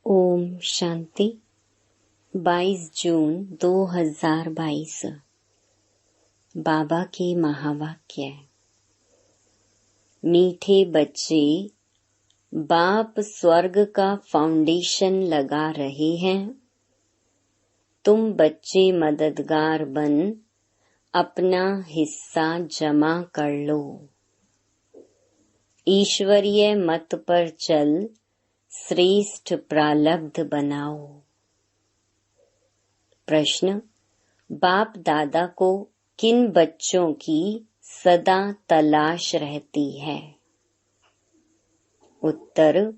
ओम शांति। 22 जून 2022। बाबा के महावाक्य। मीठे बच्चे, बाप स्वर्ग का फाउंडेशन लगा रहे हैं। तुम बच्चे मददगार बन अपना हिस्सा जमा कर लो। ईश्वरीय मत पर चल श्रेष्ठ प्रारब्ध बनाओ। प्रश्न: बाप दादा को किन बच्चों की सदा तलाश रहती है? उत्तर: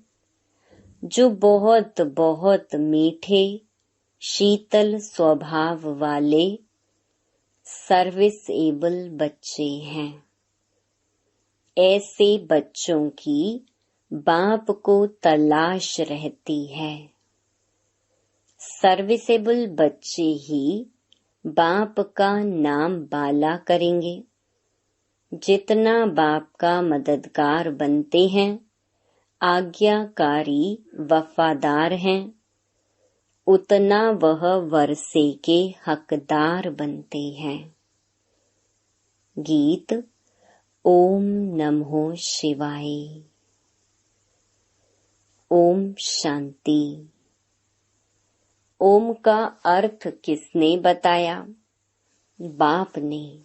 जो बहुत बहुत मीठे शीतल स्वभाव वाले सर्विसेबल बच्चे हैं। ऐसे बच्चों की बाप को तलाश रहती है। सर्विसेबल बच्चे ही बाप का नाम बाला करेंगे। जितना बाप का मददगार बनते हैं, आज्ञाकारी वफादार हैं, उतना वह वर्षे के हकदार बनते हैं। गीत। ओम नमो शिवाय। ओम शांति। ओम का अर्थ किसने बताया? बाप ने।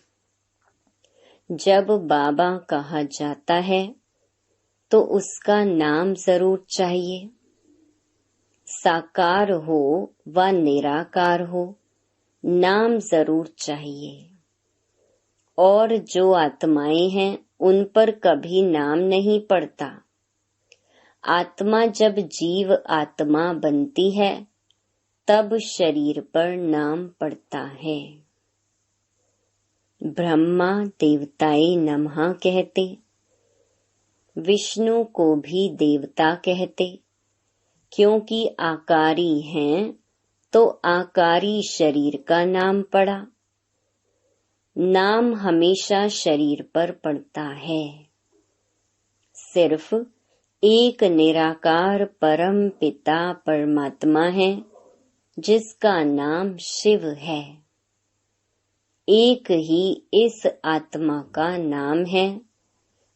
जब बाबा कहा जाता है तो उसका नाम जरूर चाहिए। साकार हो व निराकार हो, नाम जरूर चाहिए। और जो आत्माएं हैं उन पर कभी नाम नहीं पड़ता। आत्मा जब जीव आत्मा बनती है तब शरीर पर नाम पड़ता है। ब्रह्मा देवताए नमः कहते, विष्णु को भी देवता कहते, क्योंकि आकारी हैं तो आकारी शरीर का नाम पड़ा। नाम हमेशा शरीर पर पड़ता है। सिर्फ एक निराकार परम पिता परमात्मा है जिसका नाम शिव है। एक ही इस आत्मा का नाम है,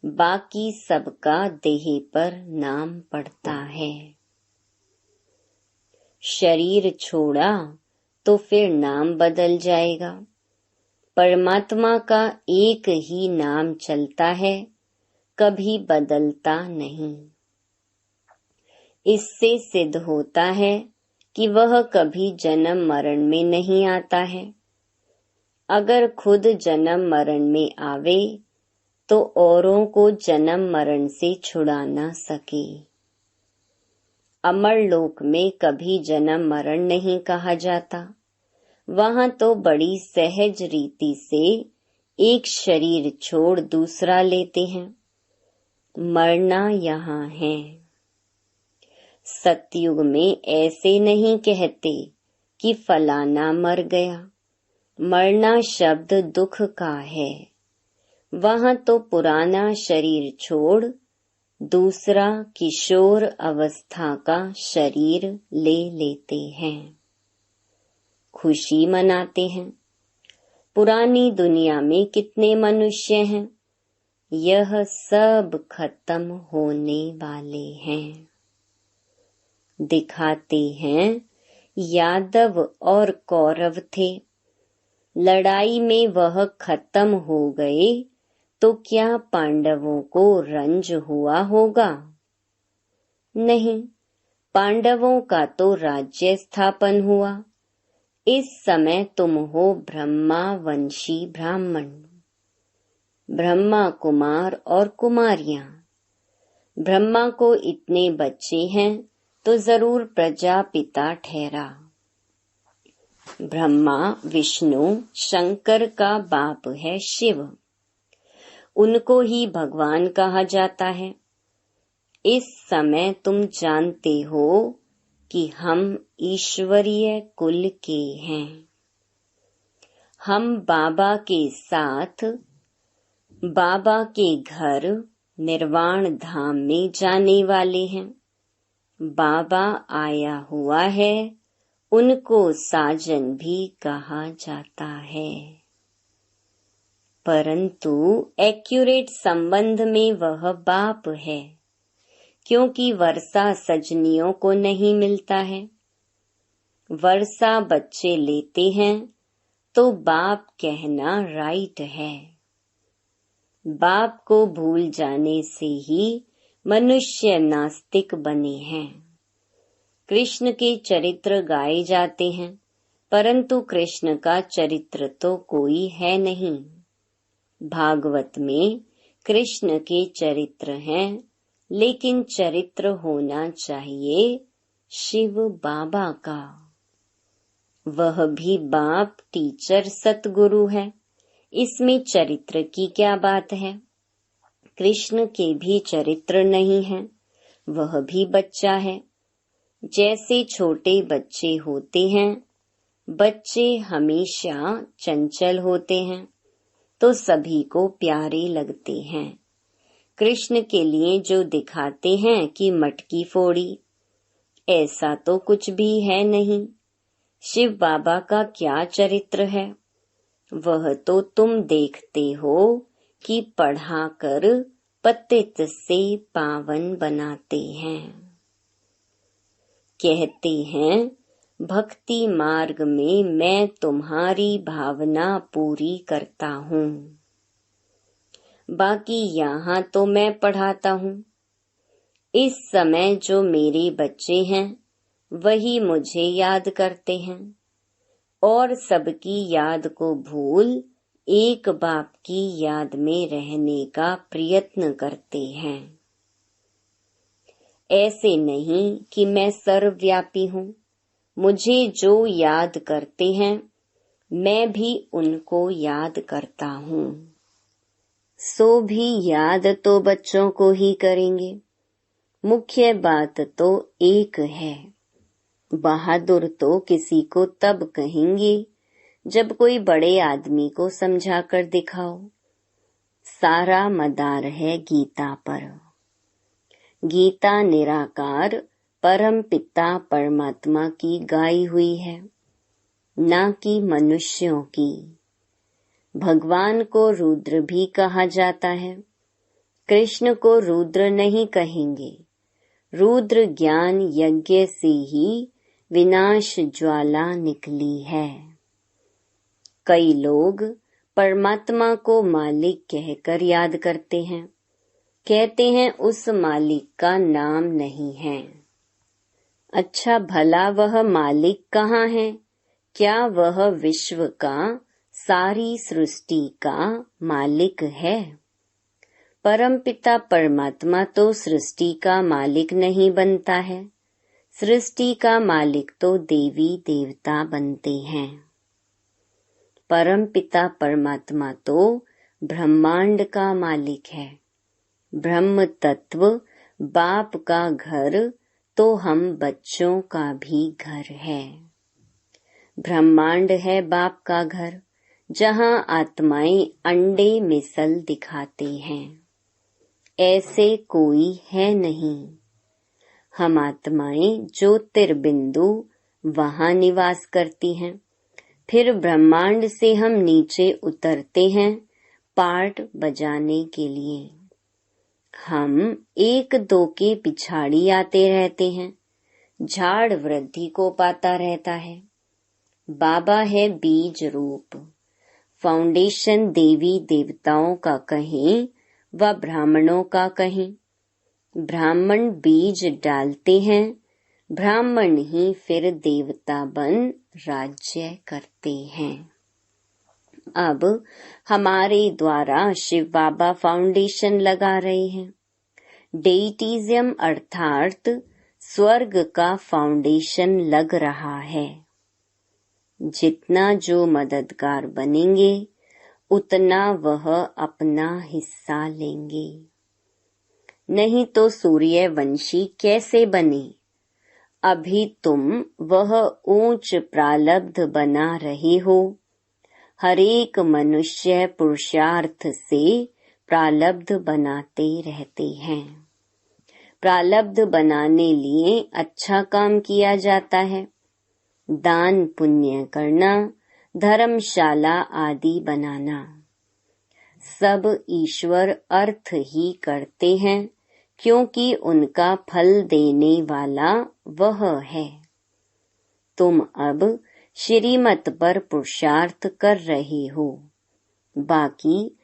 बाकी सबका देह पर नाम पड़ता है। शरीर छोड़ा तो फिर नाम बदल जाएगा। परमात्मा का एक ही नाम चलता है, कभी बदलता नहीं। इससे सिद्ध होता है कि वह कभी जन्म मरण में नहीं आता है। अगर खुद जन्म मरण में आवे तो औरों को जन्म मरण से छुड़ा न सके। अमर लोक में कभी जन्म मरण नहीं कहा जाता। वहां तो बड़ी सहज रीति से एक शरीर छोड़ दूसरा लेते हैं। मरना यहाँ है। सतयुग में ऐसे नहीं कहते कि फलाना मर गया। मरना शब्द दुख का है। वहां तो पुराना शरीर छोड़ दूसरा किशोर अवस्था का शरीर ले लेते हैं। खुशी मनाते हैं। पुरानी दुनिया में कितने मनुष्य हैं? यह सब खत्म होने वाले हैं। दिखाते हैं यादव और कौरव थे। लड़ाई में वह खत्म हो गए तो क्या पांडवों को रंज हुआ होगा? नहीं, पांडवों का तो राज्य स्थापन हुआ। इस समय तुम हो ब्रह्मा वंशी ब्राह्मण, ब्रह्मा कुमार और कुमारियां। ब्रह्मा को इतने बच्चे हैं तो जरूर प्रजापिता ठहरा। ब्रह्मा विष्णु शंकर का बाप है शिव। उनको ही भगवान कहा जाता है। इस समय तुम जानते हो कि हम ईश्वरीय कुल के हैं। हम बाबा के साथ बाबा के घर निर्वाण धाम में जाने वाले हैं। बाबा आया हुआ है, उनको साजन भी कहा जाता है। परंतु एक्यूरेट संबंध में वह बाप है, क्योंकि वर्षा सजनियों को नहीं मिलता है। वर्षा बच्चे लेते हैं तो बाप कहना राइट है। बाप को भूल जाने से ही मनुष्य नास्तिक बने हैं। कृष्ण के चरित्र गाए जाते हैं, परंतु कृष्ण का चरित्र तो कोई है नहीं। भागवत में कृष्ण के चरित्र हैं, लेकिन चरित्र होना चाहिए शिव बाबा का। वह भी बाप, टीचर, सतगुरु है। इसमें चरित्र की क्या बात है? कृष्ण के भी चरित्र नहीं है, वह भी बच्चा है। जैसे छोटे बच्चे होते हैं, बच्चे हमेशा चंचल होते हैं तो सभी को प्यारे लगते हैं। कृष्ण के लिए जो दिखाते हैं कि मटकी फोड़ी, ऐसा तो कुछ भी है नहीं। शिव बाबा का क्या चरित्र है? वह तो तुम देखते हो कि पढ़ाकर पतित से पावन बनाते हैं। कहते हैं भक्ति मार्ग में मैं तुम्हारी भावना पूरी करता हूँ, बाकी यहाँ तो मैं पढ़ाता हूँ। इस समय जो मेरे बच्चे हैं वही मुझे याद करते हैं और सबकी याद को भूल एक बाप की याद में रहने का प्रयत्न करते हैं। ऐसे नहीं कि मैं सर्वव्यापी हूँ। मुझे जो याद करते हैं मैं भी उनको याद करता हूँ। सो भी याद तो बच्चों को ही करेंगे। मुख्य बात तो एक है। बहादुर तो किसी को तब कहेंगे जब कोई बड़े आदमी को समझा कर दिखाओ। सारा मदार है गीता पर। गीता निराकार परम पिता परमात्मा की गाई हुई है, ना कि मनुष्यों की। भगवान को रुद्र भी कहा जाता है। कृष्ण को रुद्र नहीं कहेंगे। रुद्र ज्ञान यज्ञ से ही विनाश ज्वाला निकली है। कई लोग परमात्मा को मालिक कहकर याद करते हैं, कहते हैं उस मालिक का नाम नहीं है। अच्छा भला वह मालिक कहाँ है? क्या वह विश्व का, सारी सृष्टि का मालिक है? परमपिता परमात्मा तो सृष्टि का मालिक नहीं बनता है। सृष्टि का मालिक तो देवी देवता बनते हैं। परमपिता परमात्मा तो ब्रह्मांड का मालिक है। ब्रह्म तत्व बाप का घर तो हम बच्चों का भी घर है। ब्रह्मांड है बाप का घर, जहाँ आत्माएं अंडे मिसल दिखाते हैं। ऐसे कोई है नहीं। हम आत्माएं ज्योतिर्बिंदु वहाँ निवास करती हैं। फिर ब्रह्मांड से हम नीचे उतरते हैं पार्ट बजाने के लिए। हम एक दो के पिछाड़ी आते रहते हैं। झाड़ वृद्धि को पाता रहता है। बाबा है बीज रूप। फाउंडेशन देवी देवताओं का कहें व ब्राह्मणों का कहें। ब्राह्मण बीज डालते हैं, ब्राह्मण ही फिर देवता बन राज्य करते हैं। अब हमारे द्वारा शिव बाबा फाउंडेशन लगा रहे हैं। डेइटिज्म अर्थात स्वर्ग का फाउंडेशन लग रहा है। जितना जो मददगार बनेंगे उतना वह अपना हिस्सा लेंगे। नहीं तो सूर्यवंशी कैसे बने? अभी तुम वह ऊंच प्रालब्ध बना रहे हो। हरेक मनुष्य पुरुषार्थ से प्रालब्ध बनाते रहते हैं। प्रारब्ध बनाने लिए अच्छा काम किया जाता है। दान पुण्य करना, धर्मशाला आदि बनाना, सब ईश्वर अर्थ ही करते हैं, क्योंकि उनका फल देने वाला वह है। तुम अब श्रीमत पर पुरुषार्थ कर रहे हो, बाकी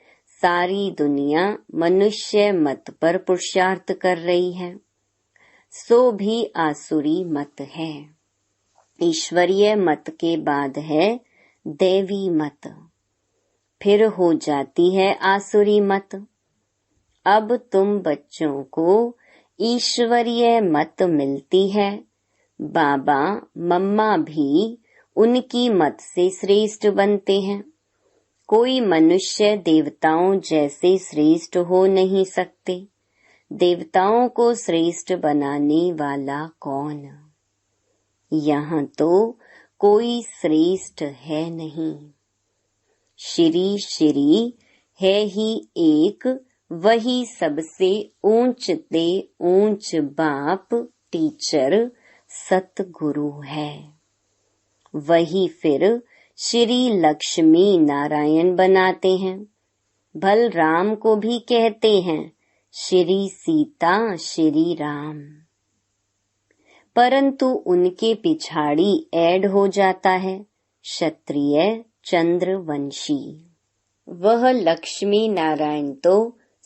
सारी दुनिया मनुष्य मत पर पुरुषार्थ कर रही है, सो भी आसुरी मत है। ईश्वरीय मत के बाद है देवी मत, फिर हो जाती है आसुरी मत। अब तुम बच्चों को ईश्वरीय मत मिलती है। बाबा मम्मा भी उनकी मत से श्रेष्ठ बनते हैं। कोई मनुष्य देवताओं जैसे श्रेष्ठ हो नहीं सकते। देवताओं को श्रेष्ठ बनाने वाला कौन? यहाँ तो कोई श्रेष्ठ है नहीं। श्री श्री है ही एक, वही सबसे ऊंचते ऊंच बाप टीचर सतगुरु है। वही फिर श्री लक्ष्मी नारायण बनाते हैं। बलराम को भी कहते हैं श्री सीता श्री राम, परंतु उनके पिछाड़ी ऐड हो जाता है क्षत्रिय चंद्रवंशी। वह लक्ष्मी नारायण तो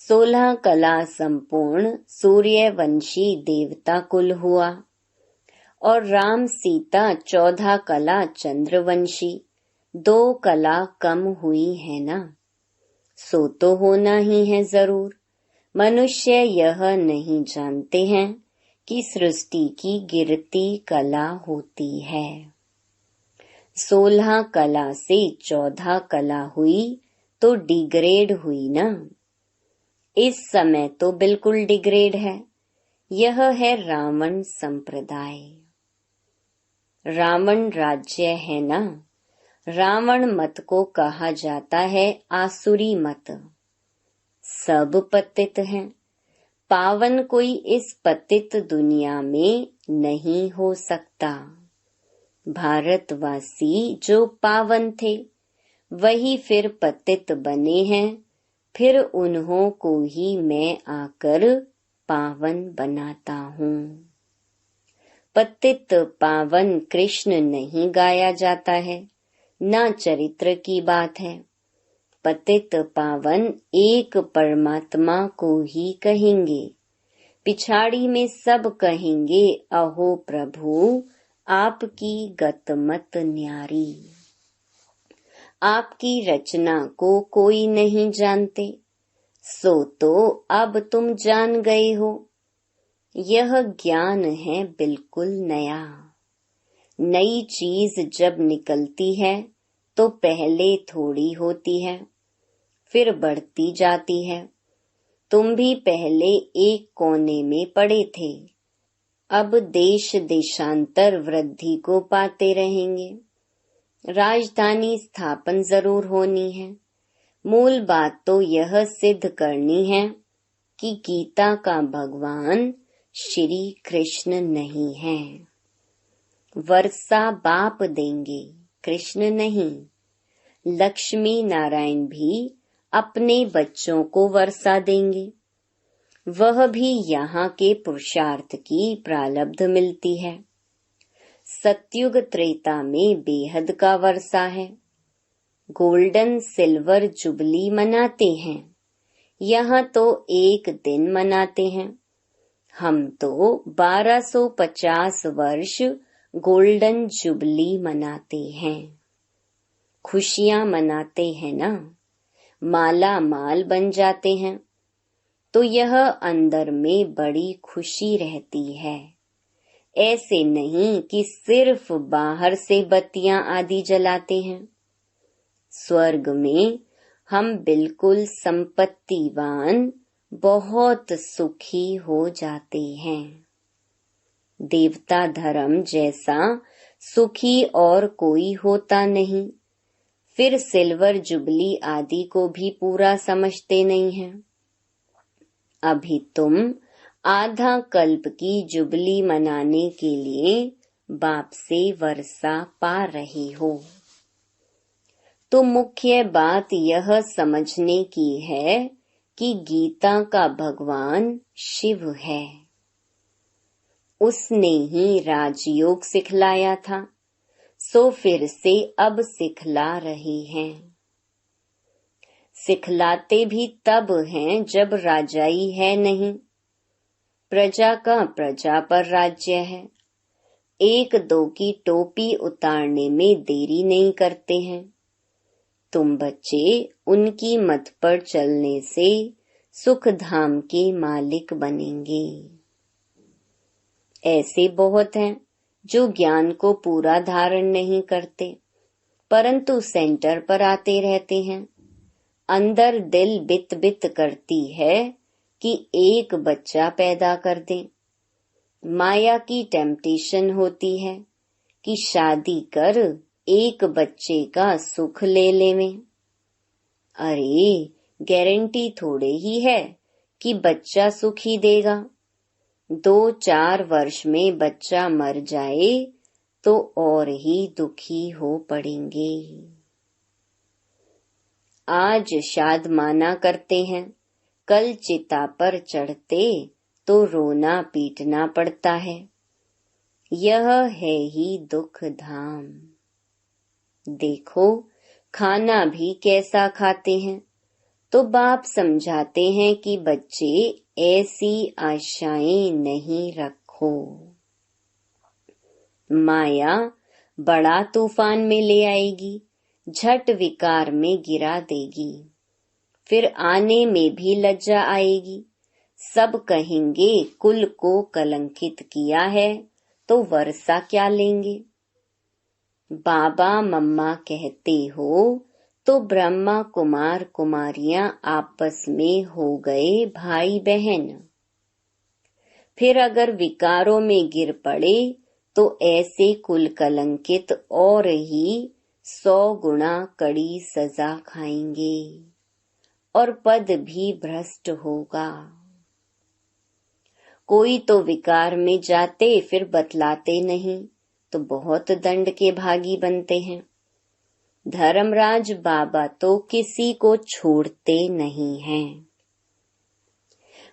16 कला संपूर्ण सूर्यवंशी देवता कुल हुआ, और राम सीता 14 कला चंद्रवंशी, 2 कला कम हुई है ना। सो तो होना ही है जरूर। मनुष्य यह नहीं जानते हैं कि सृष्टि की गिरती कला होती है। 16 कला से 14 कला हुई तो डिग्रेड हुई ना। इस समय तो बिल्कुल डिग्रेड है। यह है रावण संप्रदाय। रावण राज्य है ना। रावण मत को कहा जाता है आसुरी मत। सब पतित हैं। पावन कोई इस पतित दुनिया में नहीं हो सकता। भारतवासी जो पावन थे वही फिर पतित बने हैं, फिर उन्हों को ही मैं आकर पावन बनाता हूँ। पतित पावन कृष्ण नहीं गाया जाता है, ना चरित्र की बात है। पतित पावन एक परमात्मा को ही कहेंगे। पिछाड़ी में सब कहेंगे अहो प्रभु आपकी गतमत न्यारी। आपकी रचना को कोई नहीं जानते, सो तो अब तुम जान गए हो। यह ज्ञान है बिल्कुल नया। नई चीज जब निकलती है तो पहले थोड़ी होती है, फिर बढ़ती जाती है। तुम भी पहले एक कोने में पड़े थे, अब देश देशांतर वृद्धि को पाते रहेंगे। राजधानी स्थापन जरूर होनी है। मूल बात तो यह सिद्ध करनी है कि गीता का भगवान श्री कृष्ण नहीं है। वर्षा बाप देंगे, कृष्ण नहीं। लक्ष्मी नारायण भी अपने बच्चों को वर्षा देंगे। वह भी यहाँ के पुरुषार्थ की प्रारब्ध मिलती है। सतयुग त्रेता में बेहद का वर्षा है। गोल्डन सिल्वर जुबली मनाते हैं। यहाँ तो एक दिन मनाते हैं। हम तो 1250 वर्ष गोल्डन जुबली मनाते हैं। खुशियाँ मनाते हैं ना। माला माल बन जाते हैं तो यह अंदर में बड़ी खुशी रहती है। ऐसे नहीं कि सिर्फ बाहर से बत्तियां आदि जलाते हैं। स्वर्ग में हम बिल्कुल संपत्तिवान, बहुत सुखी हो जाते हैं। देवता धर्म जैसा सुखी और कोई होता नहीं। फिर सिल्वर जुबली आदि को भी पूरा समझते नहीं हैं। अभी तुम आधा कल्प की जुबली मनाने के लिए बाप से वर्षा पा रही हो। तो मुख्य बात यह समझने की है कि गीता का भगवान शिव है। उसने ही राजयोग सिखलाया था, सो फिर से अब सिखला रही हैं। सिखलाते भी तब हैं जब राजाई है नहीं। प्रजा का प्रजा पर राज्य है। एक दो की टोपी उतारने में देरी नहीं करते हैं। तुम बच्चे उनकी मत पर चलने से सुख धाम के मालिक बनेंगे। ऐसे बहुत हैं जो ज्ञान को पूरा धारण नहीं करते, परंतु सेंटर पर आते रहते हैं। अंदर दिल बित बित करती है कि एक बच्चा पैदा कर दें। माया की टेम्पटेशन होती है कि शादी कर एक बच्चे का सुख ले लेवें। अरे, गारंटी थोड़े ही है कि बच्चा सुख ही देगा। 2-4 वर्ष में बच्चा मर जाए तो और ही दुखी हो पड़ेंगे। आज शाद माना करते हैं, कल चिता पर चढ़ते तो रोना पीटना पड़ता है। यह है ही दुख धाम। देखो खाना भी कैसा खाते हैं। तो बाप समझाते हैं कि बच्चे ऐसी आशाएं नहीं रखो। माया बड़ा तूफान में ले आएगी, झट विकार में गिरा देगी। फिर आने में भी लज्जा आएगी। सब कहेंगे कुल को कलंकित किया है, तो वर्षा क्या लेंगे। बाबा मम्मा कहते हो तो ब्रह्मा कुमार कुमारियां आपस में हो गए भाई बहन। फिर अगर विकारों में गिर पड़े तो ऐसे कुल कलंकित और ही 100 गुना कड़ी सजा खाएंगे और पद भी भ्रष्ट होगा। कोई तो विकार में जाते फिर बतलाते नहीं तो बहुत दंड के भागी बनते हैं। धर्मराज बाबा तो किसी को छोड़ते नहीं हैं।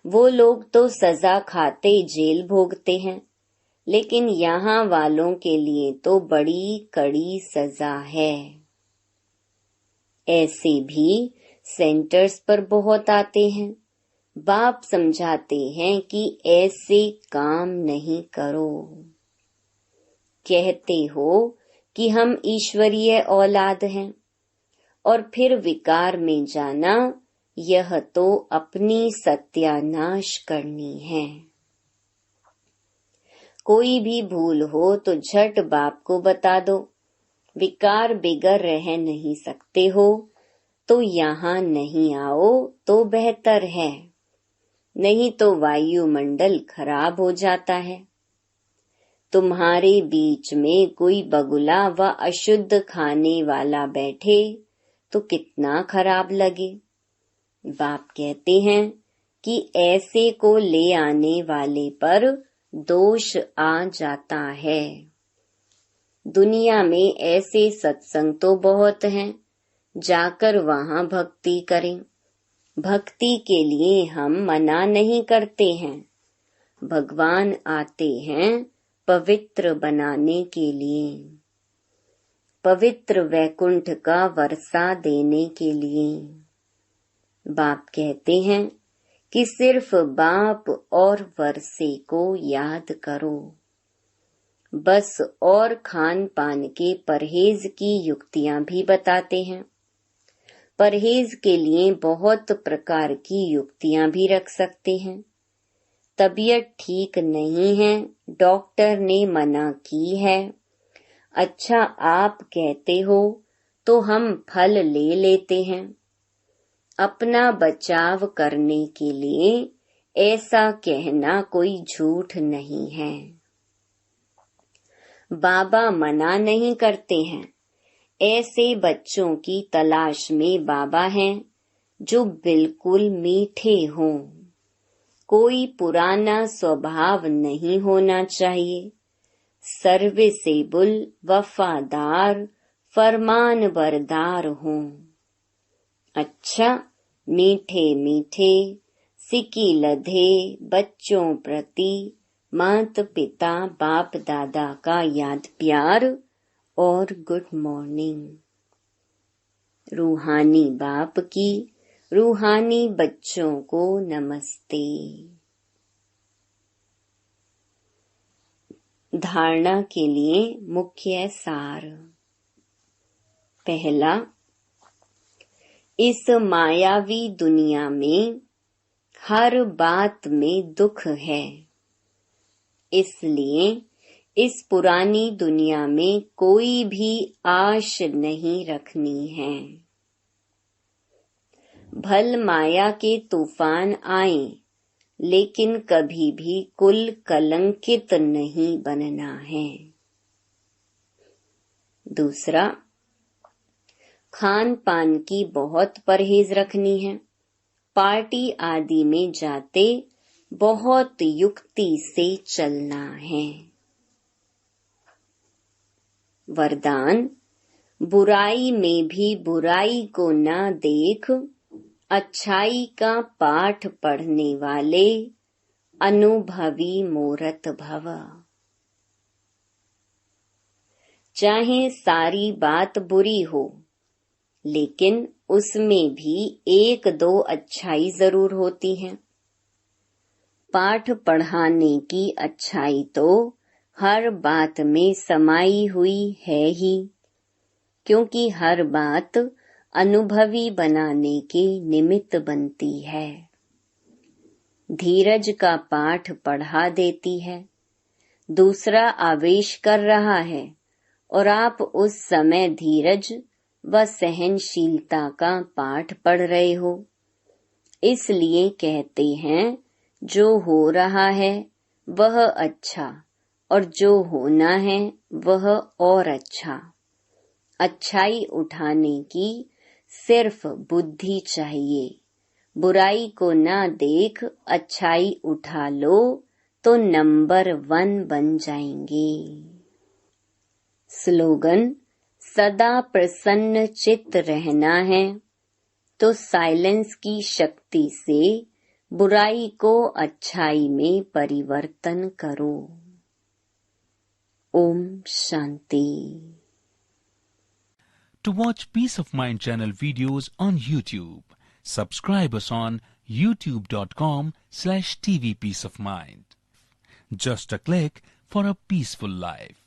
वो लोग तो सजा खाते जेल भोगते हैं, लेकिन यहाँ वालों के लिए तो बड़ी कड़ी सजा है। ऐसे भी सेंटर्स पर बहुत आते हैं। बाप समझाते हैं कि ऐसे काम नहीं करो। कहते हो कि हम ईश्वरीय औलाद हैं और फिर विकार में जाना, यह तो अपनी सत्यानाश करनी है। कोई भी भूल हो तो झट बाप को बता दो। विकार बिगर रह नहीं सकते हो तो यहाँ नहीं आओ तो बेहतर है, नहीं तो वायुमंडल खराब हो जाता है। तुम्हारे बीच में कोई बगुला व अशुद्ध खाने वाला बैठे तो कितना खराब लगे। बाप कहते हैं कि ऐसे को ले आने वाले पर दोष आ जाता है। दुनिया में ऐसे सत्संग तो बहुत हैं, जाकर वहाँ भक्ति करें। भक्ति के लिए हम मना नहीं करते हैं। भगवान आते हैं पवित्र बनाने के लिए, पवित्र वैकुंठ का वर्षा देने के लिए। बाप कहते हैं कि सिर्फ बाप और वर्षे को याद करो बस, और खान पान के परहेज की युक्तियां भी बताते हैं। परहेज के लिए बहुत प्रकार की युक्तियां भी रख सकते हैं। तबीयत ठीक नहीं है, डॉक्टर ने मना की है। अच्छा आप कहते हो तो हम फल ले लेते हैं। अपना बचाव करने के लिए ऐसा कहना कोई झूठ नहीं है। बाबा मना नहीं करते हैं। ऐसे बच्चों की तलाश में बाबा हैं जो बिल्कुल मीठे हों, कोई पुराना स्वभाव नहीं होना चाहिए। सर्विसेबल, वफादार, फरमान बरदार हों। अच्छा, मीठे मीठे सिकी लधे बच्चों प्रति माता पिता बाप दादा का याद प्यार और गुड मॉर्निंग। रूहानी बाप की रूहानी बच्चों को नमस्ते। धारणा के लिए मुख्य सार। पहला, इस मायावी दुनिया में हर बात में दुख है, इसलिए इस पुरानी दुनिया में कोई भी आश नहीं रखनी है। भल माया के तूफान आए, लेकिन कभी भी कुल कलंकित नहीं बनना है। दूसरा, खान पान की बहुत परहेज रखनी है। पार्टी आदि में जाते बहुत युक्ति से चलना है। वरदान, बुराई में भी बुराई को न देख, अच्छाई का पाठ पढ़ने वाले अनुभवी मूरत भव। चाहे सारी बात बुरी हो, लेकिन उसमें भी एक दो अच्छाई जरूर होती है। पाठ पढ़ाने की अच्छाई तो हर बात में समाई हुई है ही, क्योंकि हर बात अनुभवी बनाने के निमित्त बनती है। धीरज का पाठ पढ़ा देती है। दूसरा आवेश कर रहा है और आप उस समय धीरज व सहनशीलता का पाठ पढ़ रहे हो। इसलिए कहते हैं, जो हो रहा है वह अच्छा और जो होना है वह और अच्छा। अच्छाई उठाने की सिर्फ बुद्धि चाहिए। बुराई को न देख अच्छाई उठा लो तो नंबर 1 बन जाएंगे। स्लोगन, सदा प्रसन्न चित्त रहना है तो साइलेंस की शक्ति से बुराई को अच्छाई में परिवर्तन करो। Om Shanti. To watch Peace of Mind channel videos on YouTube, subscribe us on youtube.com/tvpeaceofmind. Just a click for a peaceful life.